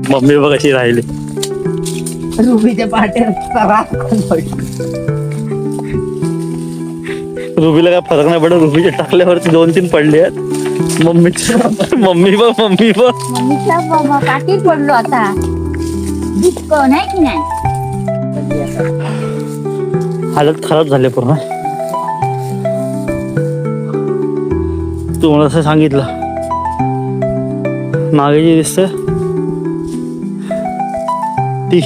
Mummy बघ कशी राहिली. रुबीच्या पाट्या रुबीला काय फरक नाही पडत. रुबीच्या टाकल्यावरती 2-3 पडले आहेत. मम्मी बघ मम्मीच्या पाठीत पडलो आता. दुःख नाही की नाही. हालत खराब झाले पूर्ण. तू मला असं सांगितलं मागे जी दिसते ती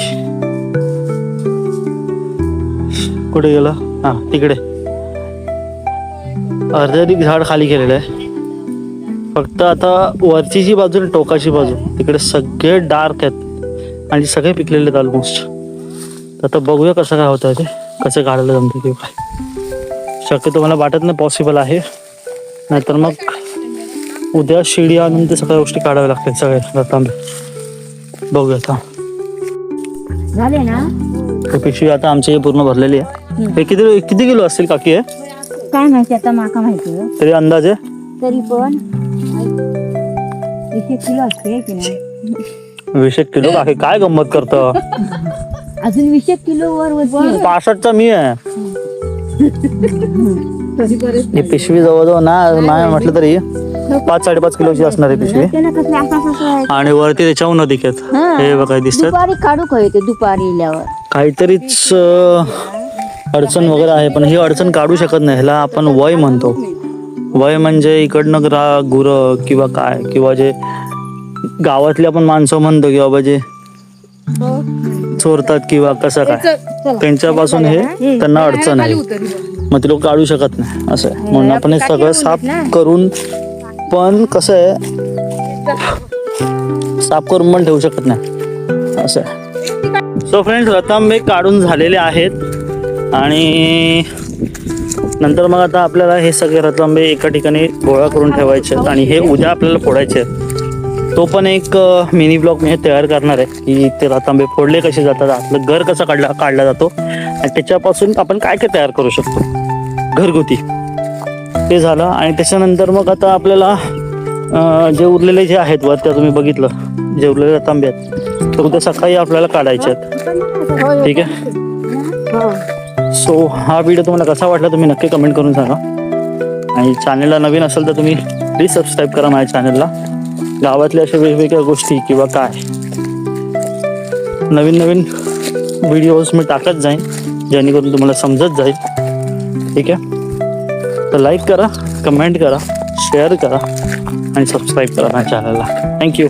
कुठे गेला? हा तिकडे अर्ध्याधिक झाड खाली केलेलं आहे. फक्त आता वरची जी बाजू टोकाची बाजू तिकडे सगळे डार्क आहेत आणि सगळे पिकलेले आहेत ऑलमोस्ट. तर आता बघूया कसं काय होतं ते, कसं काढायला जमतं किंवा काय. शक्यतो मला वाटत नाही पॉसिबल आहे, नाहीतर मग उद्या शिडी आणून ते सगळ्या गोष्टी काढाव्या लागतील सगळे रतांबे. बघूया आता. झाले ना. पिशवी आता आमची पूर्ण भरलेली आहे. हे किती किलो असतील काकी? आहे काय माहिती आता, माका माहिती तरी अंदाजे. तरी पण 20 किलो असते की नाही. 20 किलो काकी काय गंमत करतं. अजून 20 किलो वर 65चा मी आहे. ही पिशवी जवळजवळ नाही म्हटलं तरी 5-5.5 किलोची असणार आहे पिशवी. आणि वरती त्याच्याहून अधिक आहेत. हे बघा दिसतात. दुपारी काढू काय ते दुपारी इल्यावर काहीतरीच अडचण वगैरे आहे, पण ही अडचण काढू शकत नाही. ह्याला आपण वय म्हणतो. वय म्हणजे इकडनं गुरं किंवा काय, किंवा जे गावातले आपण माणसं म्हणतो की बाबा जे चोरतात किंवा कसं काय, त्यांच्यापासून हे त्यांना अडचण आहे. मग ते लोक काढू शकत नाही असं आहे. म्हणून आपण हे सगळं साफ करून, पण कसं आहे साफ करून पण ठेवू शकत नाही असं आहे. सो फ्रेंड्स, रतांबे काढून झालेले आहेत आणि नंतर मग आता आपल्याला हे सगळे रतांबे एका ठिकाणी गोळा करून ठेवायचे आहेत आणि हे उद्या आपल्याला फोडायचे आहेत. तो पण एक मिनी ब्लॉग मी तयार करणार आहे की ते रतांबे फोडले कसे जातात, आपलं घर कसं काढला जातो आणि त्याच्यापासून आपण काय काय तयार करू शकतो घरगुती. ते झालं आणि त्याच्यानंतर मग आता आपल्याला जे उरलेले जे आहेत वर त्या तुम्ही बघितलं जे उरलेले रतांबे आहेत तर उद्या सकाळी आपल्याला काढायचे आहेत. ठीक आहे. सो हा व्हिडिओ तुम्हाला कसा वाटला तुम्ही नक्की कमेंट करून सांगा. आणि चॅनलला नवीन असेल तर तुम्ही प्लीज सबस्क्राईब करा माझ्या चॅनलला. गावातल्या अशा वेगवेगळ्या गोष्टी किंवा काय नवीन व्हिडिओज मी टाकत जाईन जेणेकरून तुम्हाला समजत जाईल. ठीक आहे. तर लाईक करा, कमेंट करा, शेअर करा आणि सबस्क्राईब करा माझ्या चॅनलला. थँक्यू.